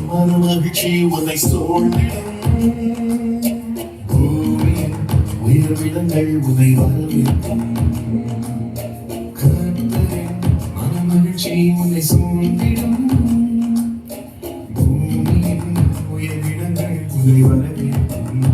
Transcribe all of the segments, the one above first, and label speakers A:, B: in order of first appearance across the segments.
A: மனமகிழ்ச்சி உன்னை சூழ்ந்திடும் பூமியின் உயிர்விடங்கள் உன்னை வரவேற்கும் கர்த்தரின் மனமகிழ்ச்சி உன்னை சூழ்ந்திடும் பூமியின் உயிர்விடங்கள் உன்னை வரவேற்கும்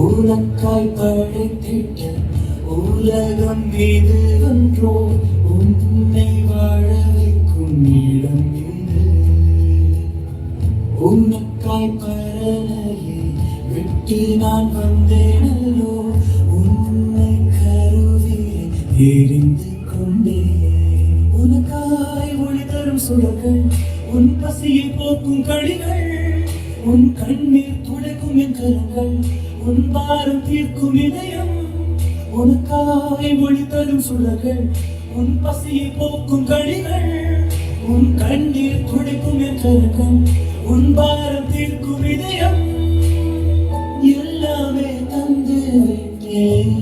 A: உனக்காய் படைத்திட்ட உலகம் இது ஒன்றோ உன்னை வாழ வைக்கும் இடம் இது உனக்காய் பரலையை விட்டு நான் வந்தேனோ உன்னை கருவிலே எரிந்து கொண்டே உனக்காய் ஒளி தரும் சுடர்கள் உன் பசியை போக்கும் களிகள் உன் கண்ணீர் துடைக்கும் என் கரங்கள் உன் பாரம் தீர்க்கும் இதயம் உனக்காய் ஒளி தரும் சுடர்கள் உன் பசியை போக்கும் களிகள் உன் கண்ணீர் துடைக்கும் என் கரங்கள் உன் பாரம் தீர்க்கும் இதயம் எல்லாமே தந்து விட்டேன்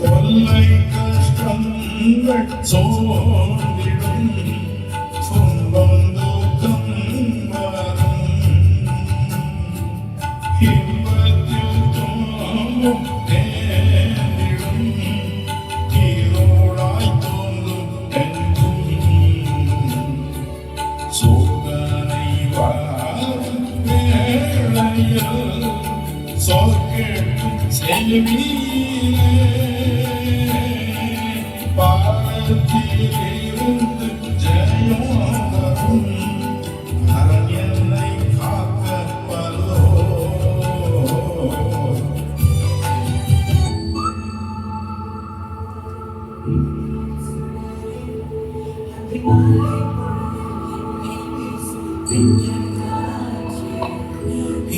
B: தொல்லை கஷ்டங்கள் சோர்ந்திடும் துன்பம் துக்கம் வரும் இன்பத்தில் தோன்றும் நேரிடும் ஈரோடாய் தோன்றும் என்றும் சோதனை வாழும் வேளையில் சொற்கேட்டும் செல்வீரே பாரத்திலிருந்து ஜெயம் வரும் அரண் என்னை காக்கப்பதோ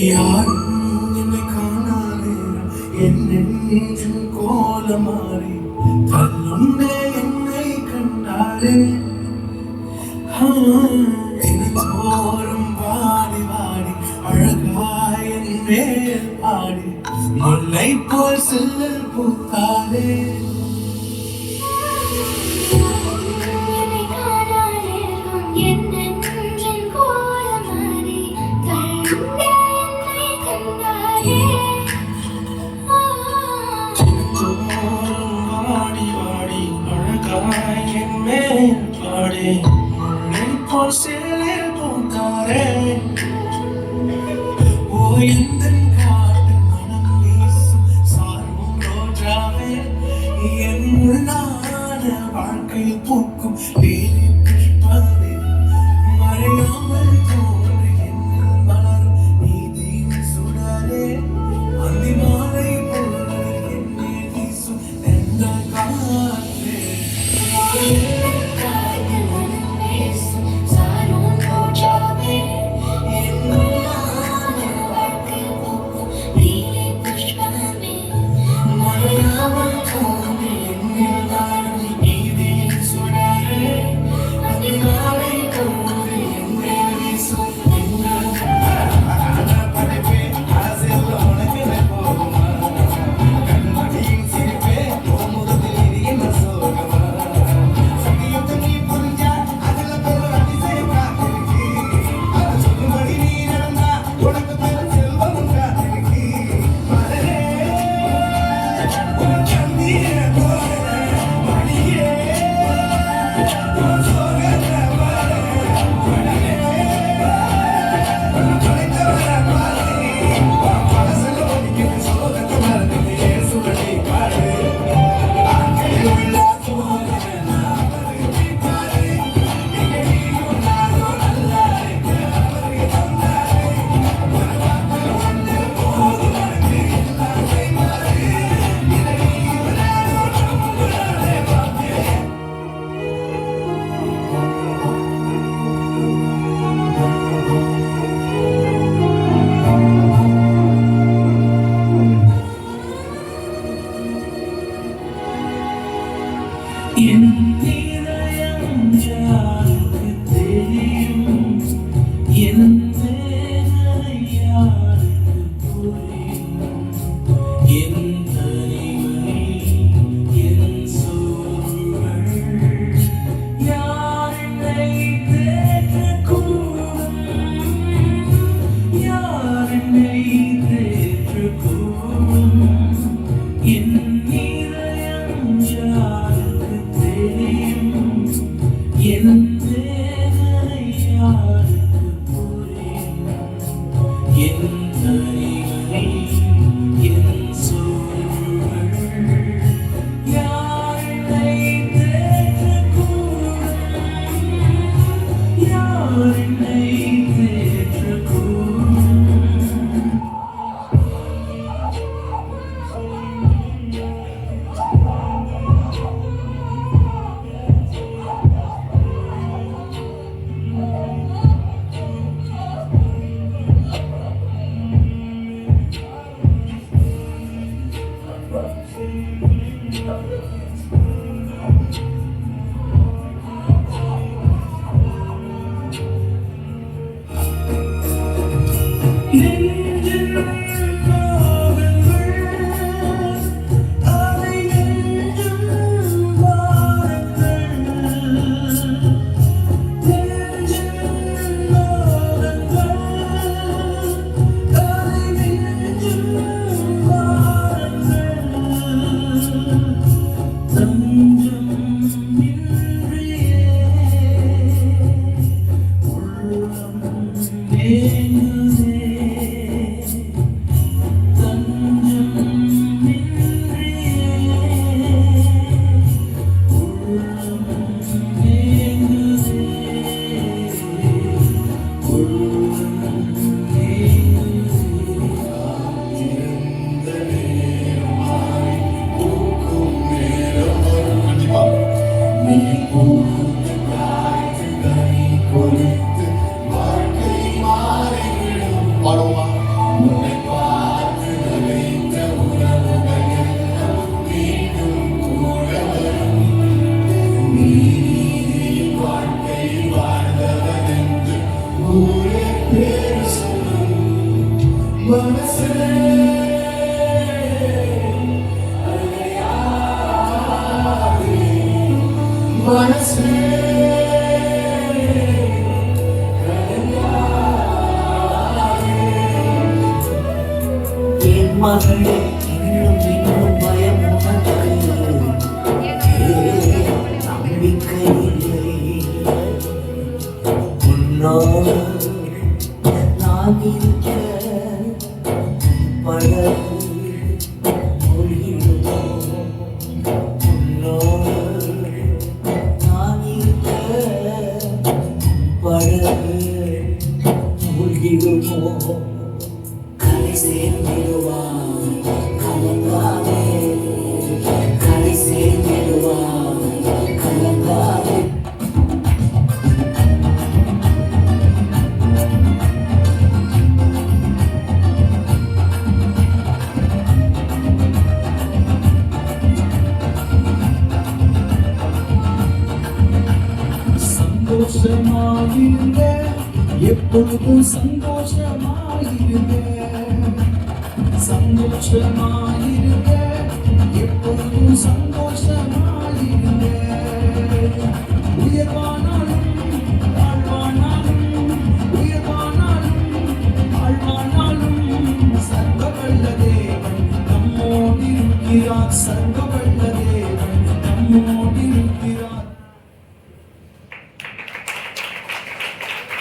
A: யாரும் என்னை காணாதே என் நெஞ்சின் கோலமாறி கல்லுண்டே என்னை கண்டாரே தினந்தோறும் வாடி வாடி அழகாய் என் மேல் பாடி முல்லை போல் சில்லல் பூத்தாரே சிலில் பூத்தாரே ஓ எந்தன் காட்டு மனம் வீசும் சார்பும் ரோஜாவே என் உள்ளான வாழ்க்கையில் பூக்கும் லீலி புஷ்பமே மறையாமல் தோன்றி என்னில் மலரும் நீதியின் சுடரே அந்தி மாலை பொழுதில் என்னை வீசும் எந்த காற்றே
C: மகளே இன்னும் இன்னும் பயம் உனக்கு நம்பிக்கை இல்லை உன்னோடு நான் இருக்க படகு மூழ்கிடுமோ உன்னோடு நான் இருக்க படகு மூழ்கிடுமோ கரை சேர்ந்திடுவான் கலங்காதே கரை சேர்ந்திடுவான் கலங்காதே சந்தோஷமாயிருங்க எப்பொழுதும் சந்தோஷமாயிருங்க சந்தோஷமாயிருங்க எப்பொழுதும் சந்தோஷமாயிருங்க உயர்வானாலும் தாழ்வானாலும் உயர்வானாலும் தாழ்வானாலும் சர்வவல்ல தேவன் நம்மோடு இருக்கிறார் சர்வ